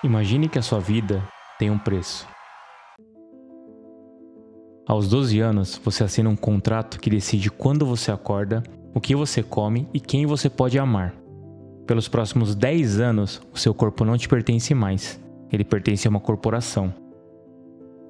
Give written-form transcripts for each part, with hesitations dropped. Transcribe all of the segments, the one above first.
Imagine que a sua vida tem um preço. Aos 12 anos, você assina um contrato que decide quando você acorda, o que você come e quem você pode amar. Pelos próximos 10 anos, o seu corpo não te pertence mais. Ele pertence a uma corporação.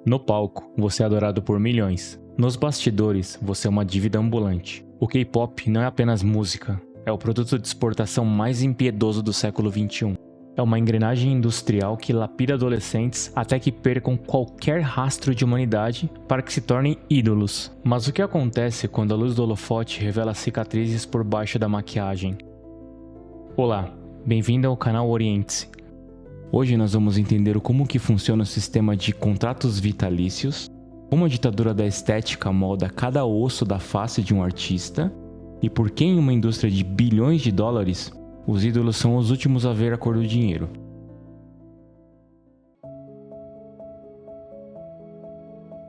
No palco, você é adorado por milhões. Nos bastidores, você é uma dívida ambulante. O K-pop não é apenas música. É o produto de exportação mais impiedoso do século XXI. É uma engrenagem industrial que lapida adolescentes até que percam qualquer rastro de humanidade para que se tornem ídolos. Mas o que acontece quando a luz do holofote revela cicatrizes por baixo da maquiagem? Olá, bem-vindo ao canal Oriente-se. Hoje nós vamos entender como que funciona o sistema de contratos vitalícios, como a ditadura da estética molda cada osso da face de um artista e por que em uma indústria de bilhões de dólares, os ídolos são os últimos a ver a cor do dinheiro.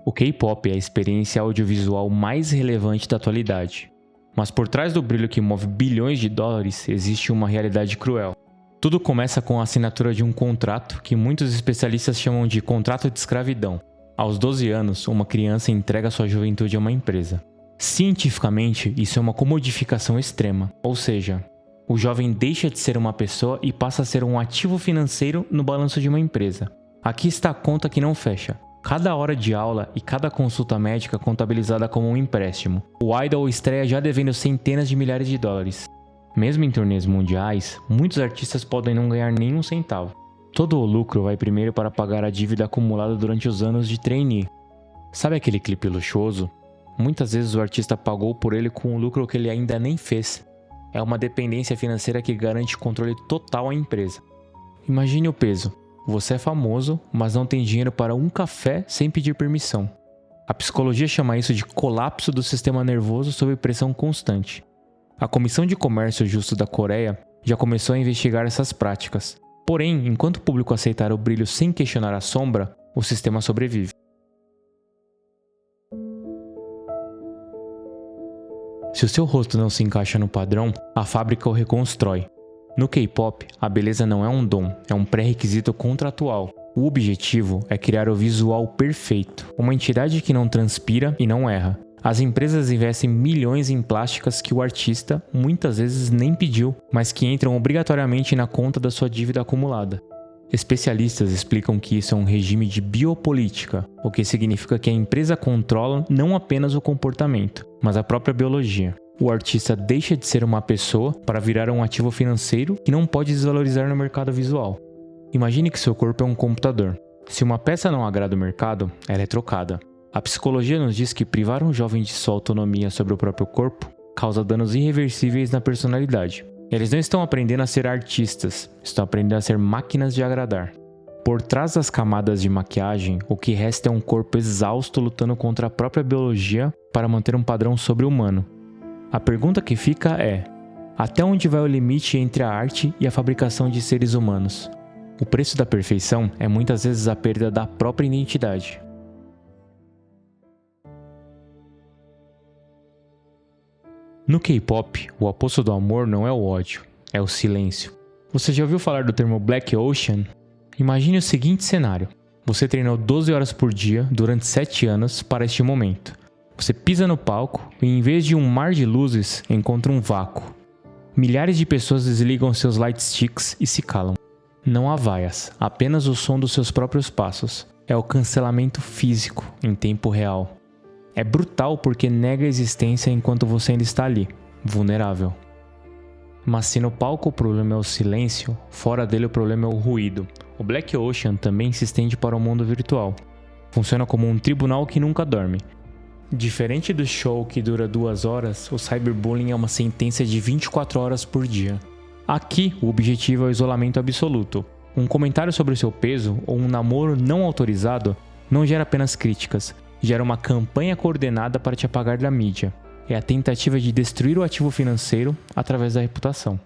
O K-pop é a experiência audiovisual mais relevante da atualidade. Mas por trás do brilho que move bilhões de dólares, existe uma realidade cruel. Tudo começa com a assinatura de um contrato que muitos especialistas chamam de contrato de escravidão. Aos 12 anos, uma criança entrega sua juventude a uma empresa. Cientificamente, isso é uma comodificação extrema, ou seja, o jovem deixa de ser uma pessoa e passa a ser um ativo financeiro no balanço de uma empresa. Aqui está a conta que não fecha. Cada hora de aula e cada consulta médica contabilizada como um empréstimo. O idol estreia já devendo centenas de milhares de dólares. Mesmo em turnês mundiais, muitos artistas podem não ganhar nenhum centavo. Todo o lucro vai primeiro para pagar a dívida acumulada durante os anos de trainee. Sabe aquele clipe luxuoso? Muitas vezes o artista pagou por ele com um lucro que ele ainda nem fez. É uma dependência financeira que garante controle total à empresa. Imagine o peso. Você é famoso, mas não tem dinheiro para um café sem pedir permissão. A psicologia chama isso de colapso do sistema nervoso sob pressão constante. A Comissão de Comércio Justo da Coreia já começou a investigar essas práticas. Porém, enquanto o público aceitar o brilho sem questionar a sombra, o sistema sobrevive. Se o seu rosto não se encaixa no padrão, a fábrica o reconstrói. No K-pop, a beleza não é um dom, é um pré-requisito contratual. O objetivo é criar o visual perfeito, uma entidade que não transpira e não erra. As empresas investem milhões em plásticas que o artista muitas vezes nem pediu, mas que entram obrigatoriamente na conta da sua dívida acumulada. Especialistas explicam que isso é um regime de biopolítica, o que significa que a empresa controla não apenas o comportamento, mas a própria biologia. O artista deixa de ser uma pessoa para virar um ativo financeiro que não pode desvalorizar no mercado visual. Imagine que seu corpo é um computador. Se uma peça não agrada o mercado, ela é trocada. A psicologia nos diz que privar um jovem de sua autonomia sobre o próprio corpo causa danos irreversíveis na personalidade. Eles não estão aprendendo a ser artistas, estão aprendendo a ser máquinas de agradar. Por trás das camadas de maquiagem, o que resta é um corpo exausto lutando contra a própria biologia para manter um padrão sobre-humano. A pergunta que fica é: até onde vai o limite entre a arte e a fabricação de seres humanos? O preço da perfeição é muitas vezes a perda da própria identidade. No K-pop, o oposto do amor não é o ódio, é o silêncio. Você já ouviu falar do termo Black Ocean? Imagine o seguinte cenário. Você treinou 12 horas por dia durante 7 anos para este momento. Você pisa no palco e em vez de um mar de luzes, encontra um vácuo. Milhares de pessoas desligam seus light sticks e se calam. Não há vaias, apenas o som dos seus próprios passos. É o cancelamento físico em tempo real. É brutal porque nega a existência enquanto você ainda está ali, vulnerável. Mas se no palco o problema é o silêncio, fora dele o problema é o ruído. O Black Ocean também se estende para o mundo virtual. Funciona como um tribunal que nunca dorme. Diferente do show que dura 2 horas, o cyberbullying é uma sentença de 24 horas por dia. Aqui, o objetivo é o isolamento absoluto. Um comentário sobre o seu peso ou um namoro não autorizado não gera apenas críticas, gera uma campanha coordenada para te apagar da mídia. É a tentativa de destruir o ativo financeiro através da reputação.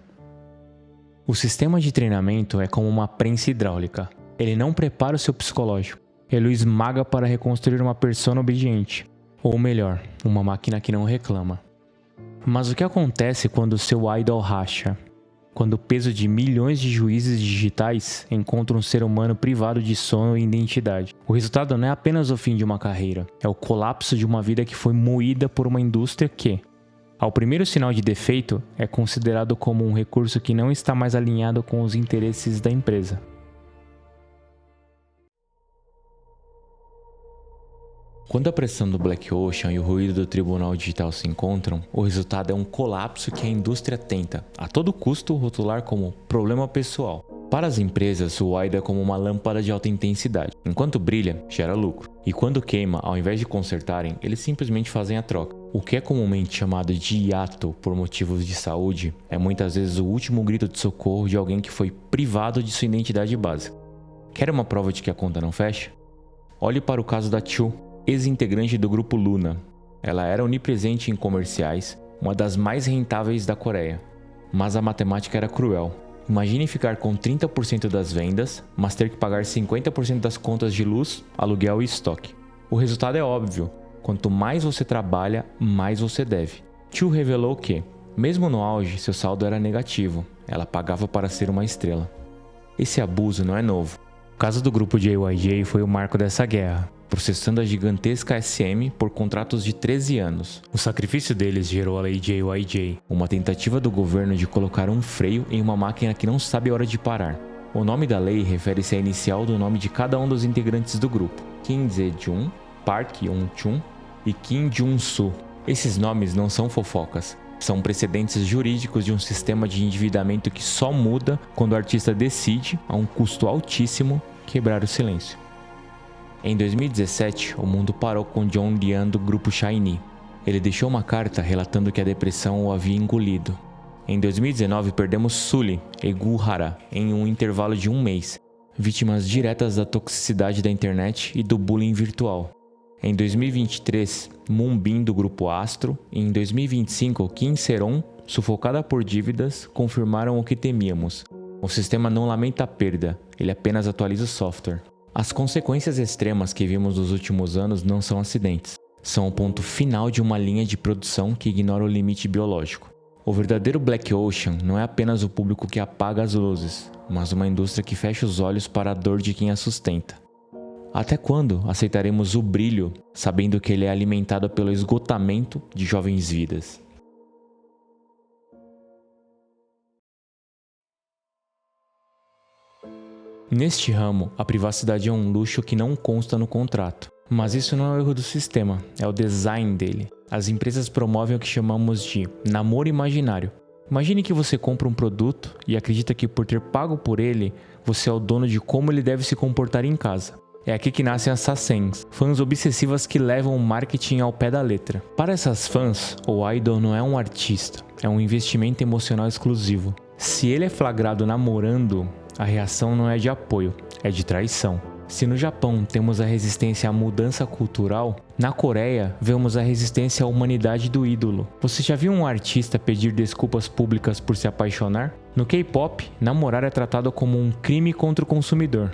O sistema de treinamento é como uma prensa hidráulica. Ele não prepara o seu psicológico, ele o esmaga para reconstruir uma persona obediente. Ou melhor, uma máquina que não reclama. Mas o que acontece quando o seu idol racha? quando o peso de milhões de juízes digitais encontra um ser humano privado de sono e identidade. O resultado não é apenas o fim de uma carreira, é o colapso de uma vida que foi moída por uma indústria que, ao primeiro sinal de defeito, é considerado como um recurso que não está mais alinhado com os interesses da empresa. Quando a pressão do Black Ocean e o ruído do tribunal digital se encontram, o resultado é um colapso que a indústria tenta, a todo custo, rotular como problema pessoal. Para as empresas, o WIDO é como uma lâmpada de alta intensidade. Enquanto brilha, gera lucro. E quando queima, ao invés de consertarem, eles simplesmente fazem a troca. O que é comumente chamado de hiato por motivos de saúde é muitas vezes o último grito de socorro de alguém que foi privado de sua identidade básica. Quer uma prova de que a conta não fecha? Olhe para o caso da Chu, ex-integrante do grupo Luna. Ela era onipresente em comerciais, uma das mais rentáveis da Coreia. Mas a matemática era cruel. Imagine ficar com 30% das vendas, mas ter que pagar 50% das contas de luz, aluguel e estoque. O resultado é óbvio. Quanto mais você trabalha, mais você deve. Chu revelou que, mesmo no auge, seu saldo era negativo. Ela pagava para ser uma estrela. Esse abuso não é novo. O caso do grupo JYJ foi o marco dessa guerra, processando a gigantesca SM por contratos de 13 anos. O sacrifício deles gerou a lei JYJ, uma tentativa do governo de colocar um freio em uma máquina que não sabe a hora de parar. O nome da lei refere-se à inicial do nome de cada um dos integrantes do grupo: Kim Se-jung, Park Yoon-chun e Kim Jun-soo. Esses nomes não são fofocas, são precedentes jurídicos de um sistema de endividamento que só muda quando o artista decide, a um custo altíssimo, quebrar o silêncio. Em 2017, o mundo parou com John Lian do grupo SHINee. Ele deixou uma carta relatando que a depressão o havia engolido. Em 2019, perdemos Sully e Gu-hara em um intervalo de um mês, vítimas diretas da toxicidade da internet e do bullying virtual. Em 2023, Moonbin do grupo Astro e em 2025, Kim Se-ron, sufocada por dívidas, confirmaram o que temíamos. O sistema não lamenta a perda, ele apenas atualiza o software. As consequências extremas que vimos nos últimos anos não são acidentes. São o ponto final de uma linha de produção que ignora o limite biológico. O verdadeiro Black Ocean não é apenas o público que apaga as luzes, mas uma indústria que fecha os olhos para a dor de quem a sustenta. Até quando aceitaremos o brilho, sabendo que ele é alimentado pelo esgotamento de jovens vidas? Neste ramo, a privacidade é um luxo que não consta no contrato. Mas isso não é o erro do sistema, é o design dele. As empresas promovem o que chamamos de namoro imaginário. Imagine que você compra um produto e acredita que por ter pago por ele, você é o dono de como ele deve se comportar em casa. É aqui que nascem as sasaens, fãs obsessivas que levam o marketing ao pé da letra. Para essas fãs, o idol não é um artista, é um investimento emocional exclusivo. Se ele é flagrado namorando, a reação não é de apoio, é de traição. Se no Japão temos a resistência à mudança cultural, na Coreia vemos a resistência à humanidade do ídolo. Você já viu um artista pedir desculpas públicas por se apaixonar? No K-pop, namorar é tratado como um crime contra o consumidor.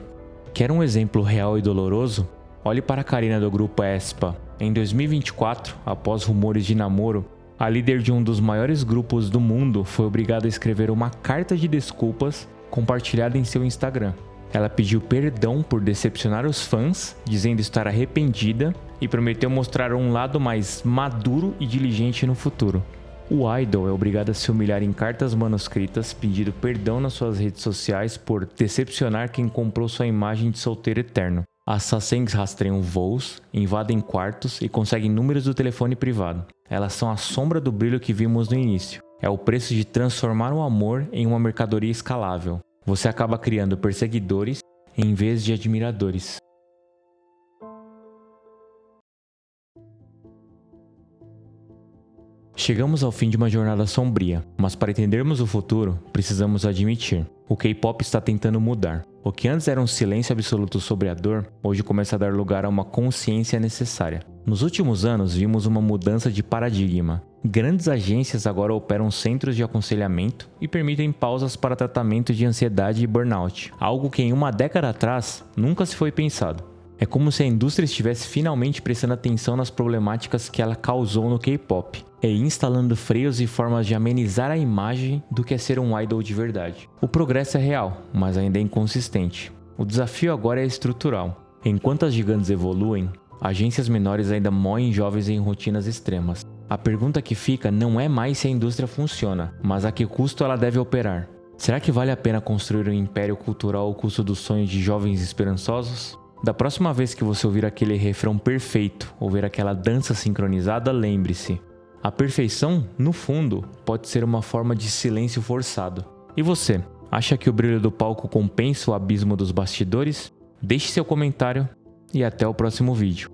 Quer um exemplo real e doloroso? Olhe para a Karina do grupo aespa. Em 2024, após rumores de namoro, a líder de um dos maiores grupos do mundo foi obrigada a escrever uma carta de desculpas compartilhada em seu Instagram. Ela pediu perdão por decepcionar os fãs, dizendo estar arrependida e prometeu mostrar um lado mais maduro e diligente no futuro. O idol é obrigado a se humilhar em cartas manuscritas, pedindo perdão nas suas redes sociais por decepcionar quem comprou sua imagem de solteiro eterno. As sasaens rastreiam voos, invadem quartos e conseguem números do telefone privado. Elas são a sombra do brilho que vimos no início. É o preço de transformar o amor em uma mercadoria escalável. Você acaba criando perseguidores em vez de admiradores. Chegamos ao fim de uma jornada sombria, mas para entendermos o futuro, precisamos admitir: o K-pop está tentando mudar. O que antes era um silêncio absoluto sobre a dor, hoje começa a dar lugar a uma consciência necessária. Nos últimos anos, vimos uma mudança de paradigma. Grandes agências agora operam centros de aconselhamento e permitem pausas para tratamento de ansiedade e burnout, algo que em uma década atrás nunca se foi pensado. É como se a indústria estivesse finalmente prestando atenção nas problemáticas que ela causou no K-pop. é ir instalando freios e formas de amenizar a imagem do que é ser um idol de verdade. O progresso é real, mas ainda é inconsistente. O desafio agora é estrutural. Enquanto as gigantes evoluem, agências menores ainda moem jovens em rotinas extremas. A pergunta que fica não é mais se a indústria funciona, mas a que custo ela deve operar. Será que vale a pena construir um império cultural ao custo dos sonhos de jovens esperançosos? Da próxima vez que você ouvir aquele refrão perfeito ou ver aquela dança sincronizada, lembre-se: a perfeição, no fundo, pode ser uma forma de silêncio forçado. E você, acha que o brilho do palco compensa o abismo dos bastidores? Deixe seu comentário e até o próximo vídeo.